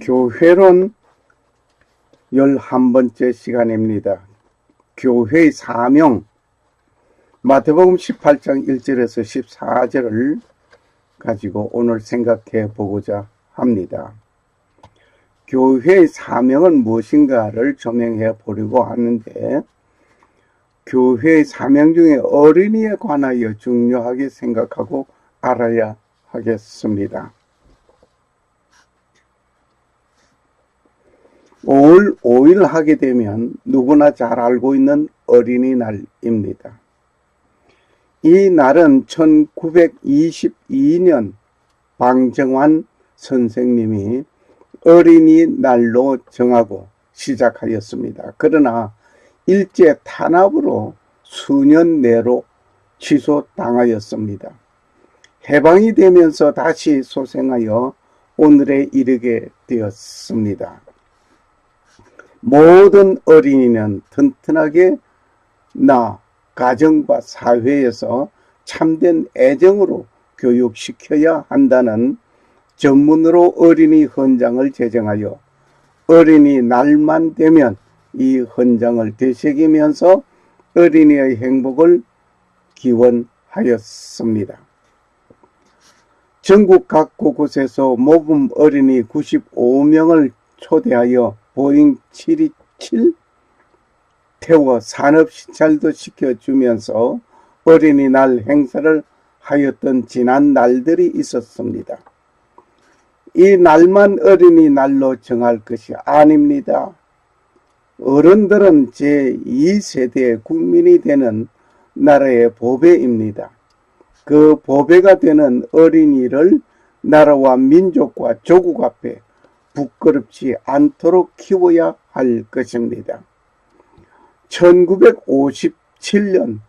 교회론 11번째 시간입니다. 교회의 사명, 마태복음 18장 1절에서 14절을 가지고 오늘 생각해 보고자 합니다. 교회의 사명은 무엇인가를 조명해 보려고 하는데, 교회의 사명 중에 어린이에 관하여 중요하게 생각하고 알아야 하겠습니다. 5월 5일 하게 되면 누구나 잘 알고 있는 어린이날입니다. 이 날은 1922년 방정환 선생님이 어린이날로 정하고 시작하였습니다. 그러나 일제 탄압으로 수년 내로 취소당하였습니다. 해방이 되면서 다시 소생하여 오늘에 이르게 되었습니다. 모든 어린이는 튼튼하게 가정과 사회에서 참된 애정으로 교육시켜야 한다는 전문으로 어린이 헌장을 제정하여 어린이날만 되면 이 헌장을 되새기면서 어린이의 행복을 기원하였습니다. 전국 각 곳곳에서 모범 어린이 95명을 초대하여 보잉 727 태워 산업시찰도 시켜주면서 어린이날 행사를 하였던 지난 날들이 있었습니다. 이 날만 어린이날로 정할 것이 아닙니다. 어른들은 제2세대의 국민이 되는 나라의 보배입니다. 그 보배가 되는 어린이를 나라와 민족과 조국 앞에 부끄럽지 않도록 키워야 할 것입니다. 1957년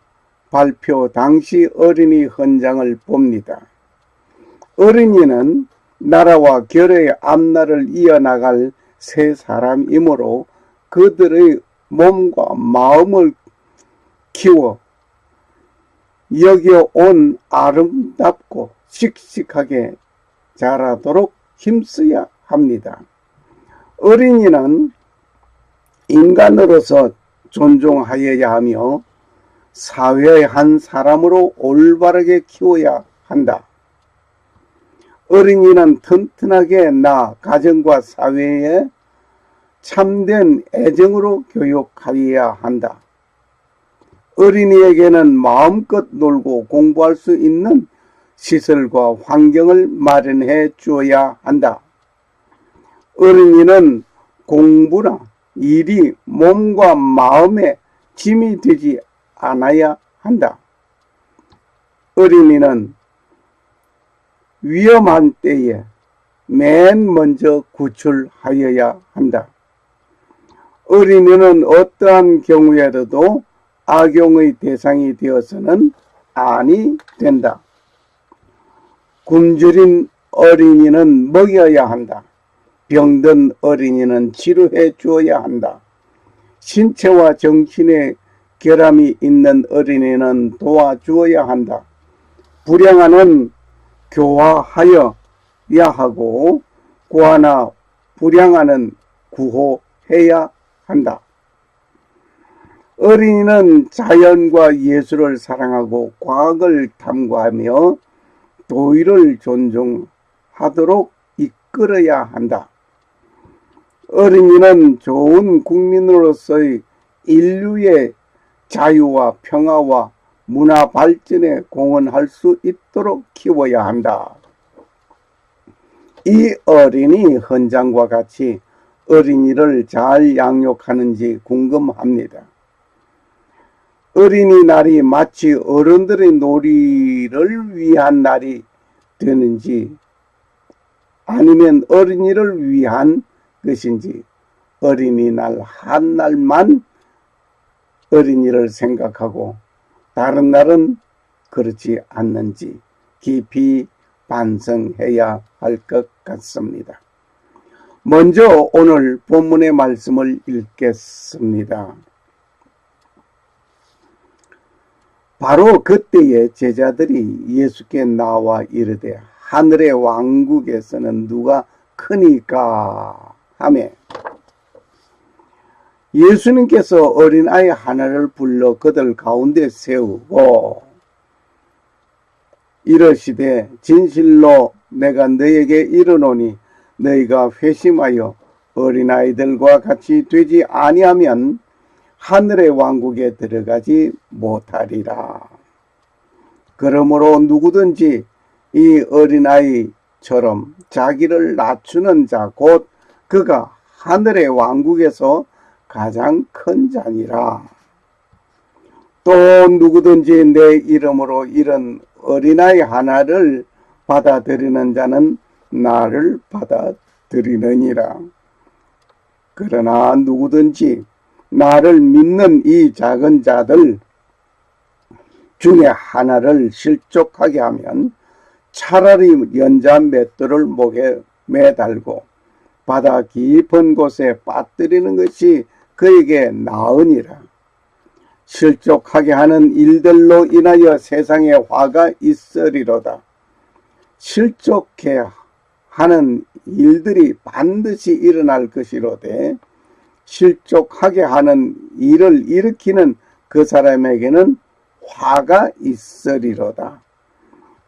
발표 당시 어린이 헌장을 봅니다. 어린이는 나라와 결의 앞날을 이어나갈 새 사람이므로 그들의 몸과 마음을 키워 여겨온 아름답고 씩씩하게 자라도록 힘써야 합니다. 어린이는 인간으로서 존중하여야 하며 사회의 한 사람으로 올바르게 키워야 한다. 어린이는 튼튼하게 가정과 사회에 참된 애정으로 교육하여야 한다. 어린이에게는 마음껏 놀고 공부할 수 있는 시설과 환경을 마련해 주어야 한다. 어린이는 공부나 일이 몸과 마음에 짐이 되지 않아야 한다. 어린이는 위험한 때에 맨 먼저 구출하여야 한다. 어린이는 어떠한 경우에도 악용의 대상이 되어서는 아니 된다. 굶주린 어린이는 먹여야 한다. 병든 어린이는 치료해 주어야 한다. 신체와 정신의 결함이 있는 어린이는 도와주어야 한다. 불량아는 교화하여야 하고 고아나 불량아는 구호해야 한다. 어린이는 자연과 예술을 사랑하고 과학을 탐구하며 도의를 존중하도록 이끌어야 한다. 어린이는 좋은 국민으로서의 인류의 자유와 평화와 문화 발전에 공헌할 수 있도록 키워야 한다. 이 어린이 헌장과 같이 어린이를 잘 양육하는지 궁금합니다. 어린이날이 마치 어른들의 놀이를 위한 날이 되는지 아니면 어린이를 위한 것인지 어린이날 한 날만 어린이를 생각하고 다른 날은 그렇지 않는지 깊이 반성해야 할 것 같습니다. 먼저 오늘 본문의 말씀을 읽겠습니다. 바로 그때에 제자들이 예수께 나와 이르되 하늘의 왕국에서는 누가 크니까 하매 예수님께서 어린아이 하나를 불러 그들 가운데 세우고 이르시되 진실로 내가 너에게 이르노니 너희가 회심하여 어린아이들과 같이 되지 아니하면 하늘의 왕국에 들어가지 못하리라. 그러므로 누구든지 이 어린아이처럼 자기를 낮추는 자 곧 그가 하늘의 왕국에서 가장 큰 자니라. 또 누구든지 내 이름으로 이런 어린아이 하나를 받아들이는 자는 나를 받아들이느니라. 그러나 누구든지 나를 믿는 이 작은 자들 중에 하나를 실족하게 하면 차라리 연자 맷돌을 목에 매달고 바다 깊은 곳에 빠뜨리는 것이 그에게 나으니라. 실족하게 하는 일들로 인하여 세상에 화가 있으리로다. 실족해 하는 일들이 반드시 일어날 것이로되 실족하게 하는 일을 일으키는 그 사람에게는 화가 있으리로다.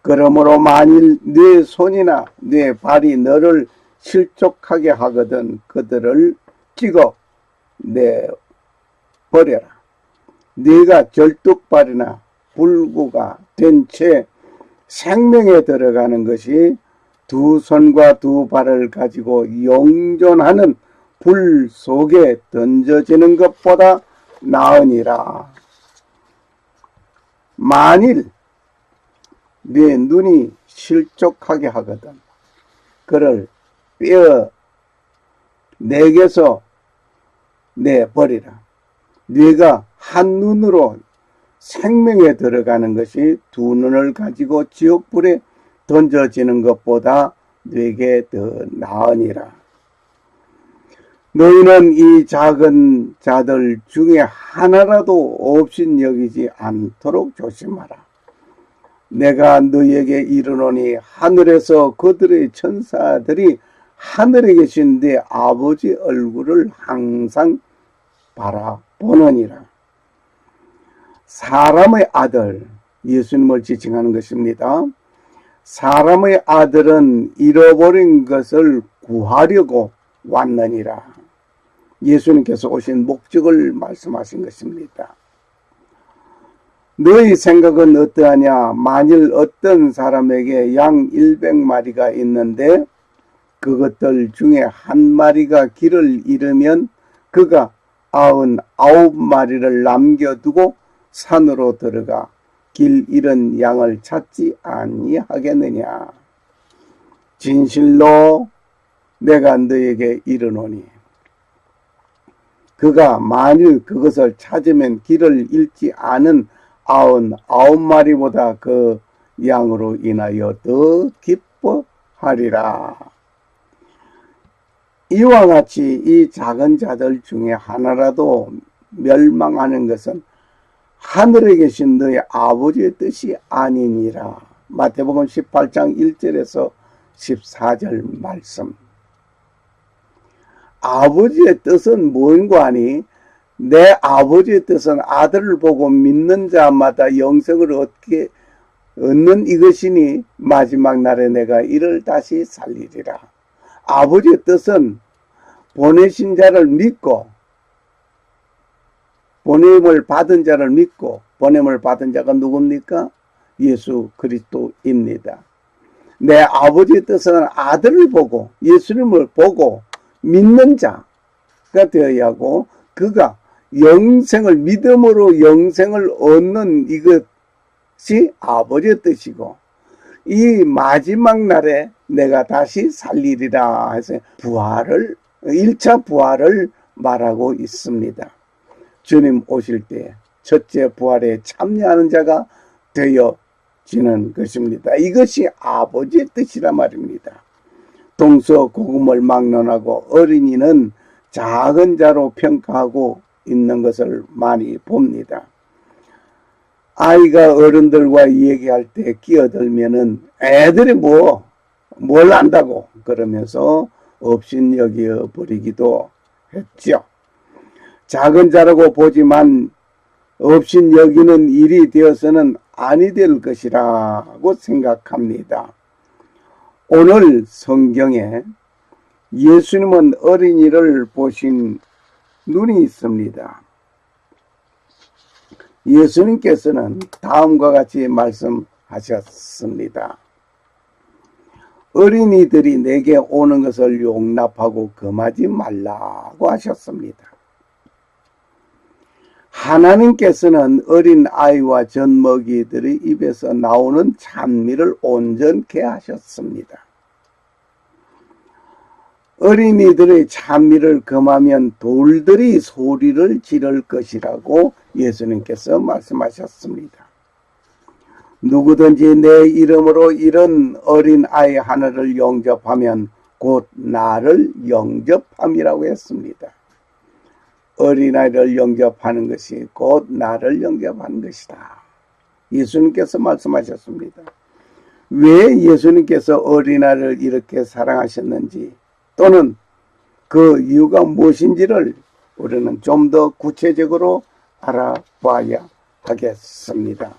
그러므로 만일 네 손이나 네 발이 너를 실족하게 하거든 그들을 찍어 내버려라. 네가 절뚝발이나 불구가 된 채 생명에 들어가는 것이 두 손과 두 발을 가지고 영존하는 불 속에 던져지는 것보다 나으니라. 만일 네 눈이 실족하게 하거든 그를 빼어 내게서 내버리라. 네가 한 눈으로 생명에 들어가는 것이 두 눈을 가지고 지옥불에 던져지는 것보다 네게 더 나으니라. 너희는 이 작은 자들 중에 하나라도 없인 여기지 않도록 조심하라. 내가 너희에게 이르노니 하늘에서 그들의 천사들이 하늘에 계신 네 아버지 얼굴을 항상 바라보느니라. 사람의 아들, 예수님을 지칭하는 것입니다. 사람의 아들은 잃어버린 것을 구하려고 왔느니라. 예수님께서 오신 목적을 말씀하신 것입니다. 너희 생각은 어떠하냐? 만일 어떤 사람에게 양 100마리가 있는데 그것들 중에 한 마리가 길을 잃으면 그가 99마리를 남겨두고 산으로 들어가 길 잃은 양을 찾지 아니하겠느냐? 진실로 내가 너에게 이르노니 그가 만일 그것을 찾으면 길을 잃지 않은 99마리보다 그 양으로 인하여 더 기뻐하리라. 이와 같이 이 작은 자들 중에 하나라도 멸망하는 것은 하늘에 계신 너희 아버지의 뜻이 아니니라. 마태복음 18장 1절에서 14절 말씀. 아버지의 뜻은 뭔가 하니 내 아버지의 뜻은 아들을 보고 믿는 자마다 영생을 얻는 이것이니 마지막 날에 내가 이를 다시 살리리라. 아버지의 뜻은 보내신 자를 믿고 보냄을 받은 자를 믿고 보냄을 받은 자가 누굽니까? 예수 그리스도입니다. 내 아버지의 뜻은 아들을 보고 예수님을 보고 믿는 자가 되어야 하고 그가 영생을 믿음으로 영생을 얻는 이것이 아버지의 뜻이고 이 마지막 날에 내가 다시 살리리라 해서 부활을 1차 부활을 말하고 있습니다. 주님 오실 때 첫째 부활에 참여하는 자가 되어지는 것입니다. 이것이 아버지의 뜻이라 말입니다. 동서고금을 막론하고 어린이는 작은 자로 평가하고 있는 것을 많이 봅니다. 아이가 어른들과 얘기할 때 끼어들면은 애들이 뭘 안다고 그러면서 업신여겨 버리기도 했죠. 작은 자라고 보지만 업신여기는 일이 되어서는 아니 될 것이라고 생각합니다. 오늘 성경에 예수님은 어린이를 보신 눈이 있습니다. 예수님께서는 다음과 같이 말씀하셨습니다. 어린이들이 내게 오는 것을 용납하고 금하지 말라고 하셨습니다. 하나님께서는 어린 아이와 젖먹이들의 입에서 나오는 찬미를 온전케 하셨습니다. 어린이들의 찬미를 금하면 돌들이 소리를 지를 것이라고 예수님께서 말씀하셨습니다. 누구든지 내 이름으로 이런 어린 아이 하나를 영접하면 곧 나를 영접함이라고 했습니다. 어린아이를 영접하는 것이 곧 나를 영접하는 것이다. 예수님께서 말씀하셨습니다. 왜 예수님께서 어린아이를 이렇게 사랑하셨는지 또는 그 이유가 무엇인지를 우리는 좀 더 구체적으로 알아봐야 하겠습니다.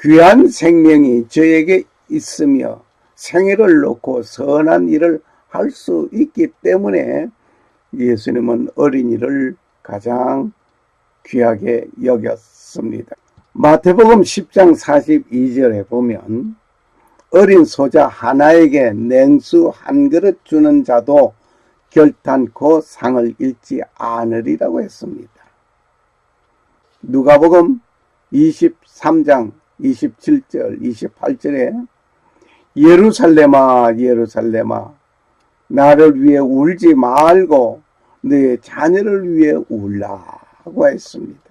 귀한 생명이 저에게 있으며 생애를 놓고 선한 일을 할 수 있기 때문에 예수님은 어린이를 가장 귀하게 여겼습니다. 마태복음 10장 42절에 보면 어린 소자 하나에게 냉수 한 그릇 주는 자도 결탄코 상을 잃지 않으리라고 했습니다. 누가복음 23장 27절 28절에 예루살렘아 예루살렘아 나를 위해 울지 말고 내 자녀를 위해 울라고 했습니다.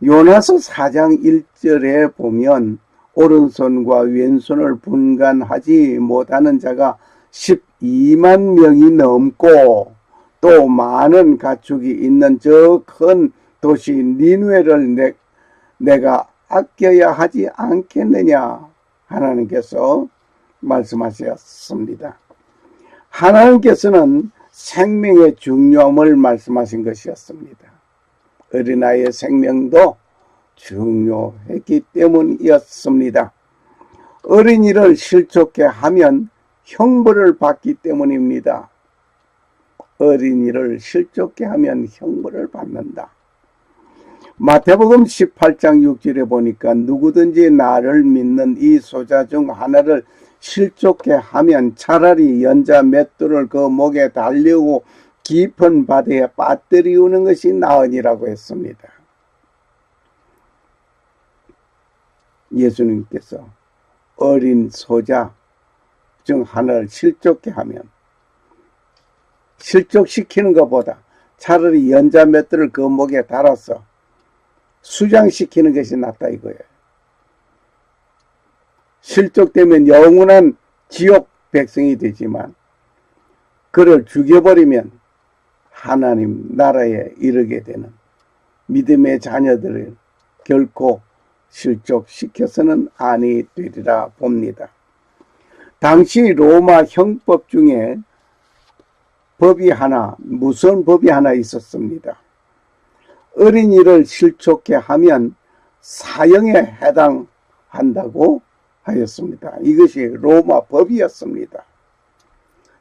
요나서 4장 1절에 보면 오른손과 왼손을 분간하지 못하는 자가 12만 명이 넘고 또 많은 가축이 있는 저 큰 도시 니느웨를 내가 아껴야 하지 않겠느냐 하나님께서 말씀하셨습니다. 하나님께서는 생명의 중요함을 말씀하신 것이었습니다. 어린아이의 생명도 중요했기 때문이었습니다. 어린이를 실족해 하면 형벌을 받기 때문입니다. 어린이를 실족해 하면 형벌을 받는다. 마태복음 18장 6절에 보니까 누구든지 나를 믿는 이 소자 중 하나를 실족해 하면 차라리 연자 맷돌을 그 목에 달리고 깊은 바다에 빠뜨리우는 것이 나으니라고 했습니다. 예수님께서 어린 소자 중 하나를 실족해 하면 실족시키는 것보다 차라리 연자 맷돌을 그 목에 달아서 수장시키는 것이 낫다 이거예요. 실족되면 영원한 지옥 백성이 되지만 그를 죽여버리면 하나님 나라에 이르게 되는 믿음의 자녀들을 결코 실족시켜서는 아니 되리라 봅니다. 당시 로마 형법 중에 무서운 법이 하나 있었습니다. 어린이를 실족해 하면 사형에 해당한다고 하였습니다. 이것이 로마 법이었습니다.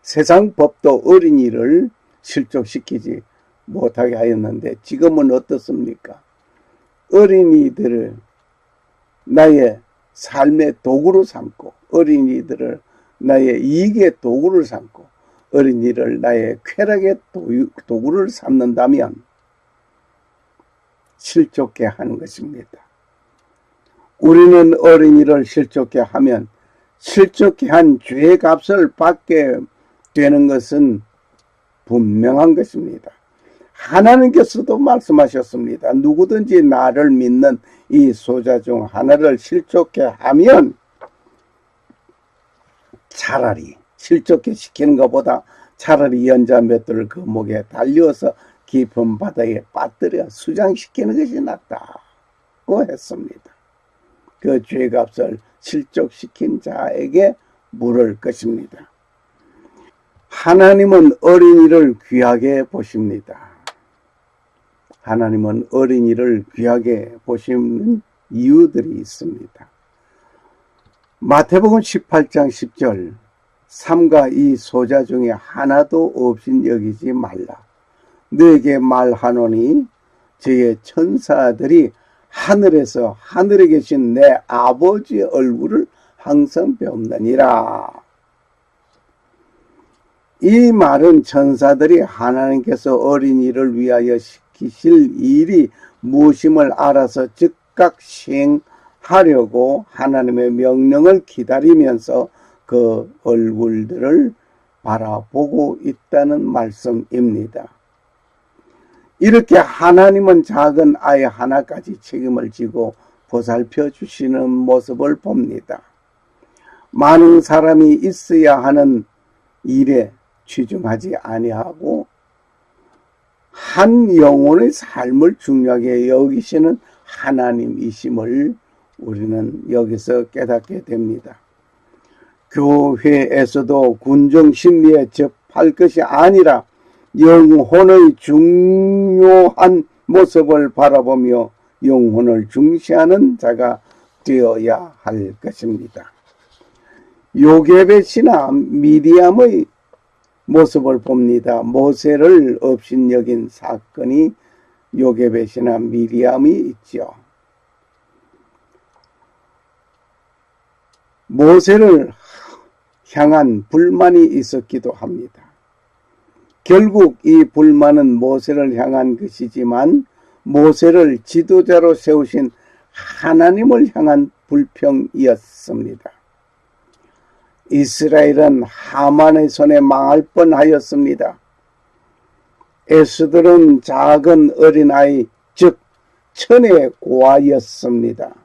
세상 법도 어린이를 실족시키지 못하게 하였는데 지금은 어떻습니까? 어린이들을 나의 삶의 도구로 삼고 어린이들을 나의 이익의 도구를 삼고 어린이를 나의 쾌락의 도구를 삼는다면 실족해 하는 것입니다. 우리는 어린이를 실족해 하면 실족해 한 죄의 값을 받게 되는 것은 분명한 것입니다. 하나님께서도 말씀하셨습니다. 누구든지 나를 믿는 이 소자 중 하나를 실족해 하면 차라리 실족해 시키는 것보다 차라리 연자 맷돌을 그 목에 달려서 깊은 바다에 빠뜨려 수장시키는 것이 낫다고 했습니다. 그 죄값을 실족시킨 자에게 물을 것입니다. 하나님은 어린이를 귀하게 보십니다. 하나님은 어린이를 귀하게 보시는 이유들이 있습니다. 마태복음 18장 10절 삼가 이 소자 중에 하나도 없인 여기지 말라. 너에게 말하노니 저의 천사들이 하늘에서 하늘에 계신 내 아버지의 얼굴을 항상 배움느니라. 이 말은 천사들이 하나님께서 어린이를 위하여 시키실 일이 무엇임을 알아서 즉각 시행하려고 하나님의 명령을 기다리면서 그 얼굴들을 바라보고 있다는 말씀입니다. 이렇게 하나님은 작은 아이 하나까지 책임을 지고 보살펴 주시는 모습을 봅니다. 많은 사람이 있어야 하는 일에 치중하지 아니하고 한 영혼의 삶을 중요하게 여기시는 하나님이심을 우리는 여기서 깨닫게 됩니다. 교회에서도 군정심리에 접할 것이 아니라 영혼의 중요한 모습을 바라보며 영혼을 중시하는 자가 되어야 할 것입니다. 요게벳이나 미리암의 모습을 봅니다. 모세를 업신여긴 사건이 요게벳이나 미리암이 있죠. 모세를 향한 불만이 있었기도 합니다. 결국 이 불만은 모세를 향한 것이지만 모세를 지도자로 세우신 하나님을 향한 불평이었습니다. 이스라엘은 하만의 손에 망할 뻔하였습니다. 에스들은 작은 어린아이, 즉 천의 고아였습니다.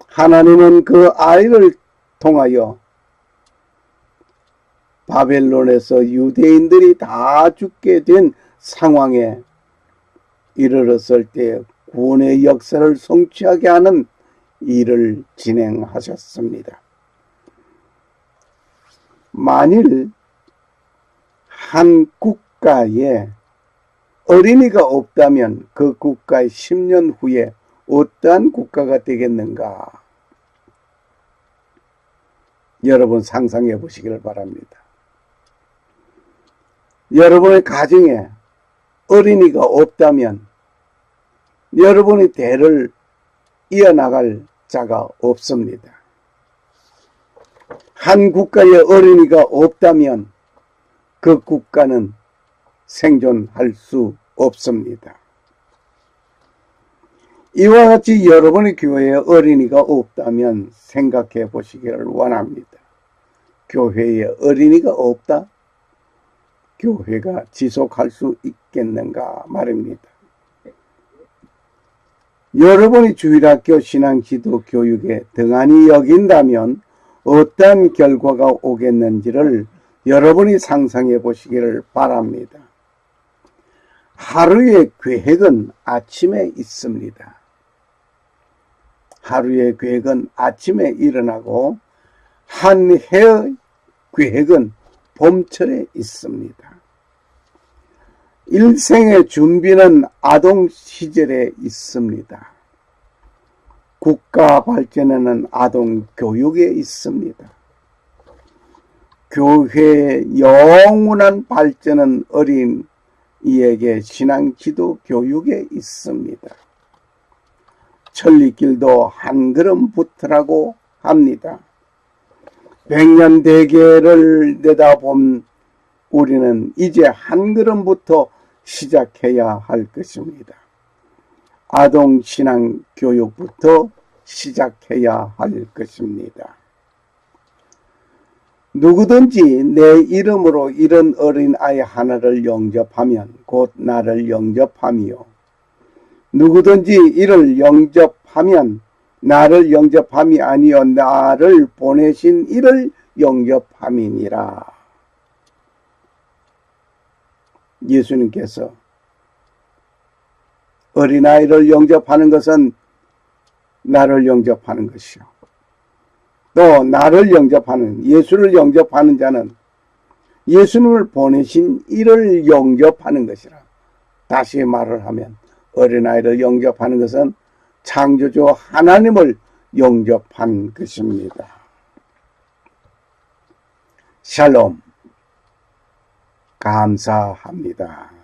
하나님은 그 아이를 통하여 바벨론에서 유대인들이 다 죽게 된 상황에 이르렀을 때 구원의 역사를 성취하게 하는 일을 진행하셨습니다. 만일 한 국가에 어린이가 없다면 그 국가의 10년 후에 어떠한 국가가 되겠는가? 여러분 상상해 보시기를 바랍니다. 여러분의 가정에 어린이가 없다면 여러분의 대를 이어나갈 자가 없습니다. 한 국가에 어린이가 없다면 그 국가는 생존할 수 없습니다. 이와 같이 여러분의 교회에 어린이가 없다면 생각해 보시기를 원합니다. 교회에 어린이가 없다? 교회가 지속할 수 있겠는가 말입니다. 여러분이 주일학교 신앙지도 교육에 등한히 여긴다면 어떠한 결과가 오겠는지를 여러분이 상상해 보시기를 바랍니다. 하루의 계획은 아침에 있습니다. 하루의 계획은 아침에 일어나고 한 해의 계획은 봄철에 있습니다. 일생의 준비는 아동 시절에 있습니다. 국가 발전에는 아동 교육에 있습니다. 교회의 영원한 발전은 어린이에게 신앙 지도 교육에 있습니다. 천리길도 한 걸음부터라고 합니다. 100년 대계를 내다본 우리는 이제 한 걸음부터 시작해야 할 것입니다. 아동 신앙 교육부터 시작해야 할 것입니다. 누구든지 내 이름으로 이런 어린아이 하나를 영접하면 곧 나를 영접함이요. 누구든지 이를 영접하면 나를 영접함이 아니요 나를 보내신 이를 영접함이니라. 예수님께서 어린아이를 영접하는 것은 나를 영접하는 것이요. 또 나를 영접하는, 예수를 영접하는 자는 예수님을 보내신 이를 영접하는 것이라. 다시 말을 하면 어린아이를 영접하는 것은 창조주 하나님을 영접한 것입니다. 샬롬. 감사합니다.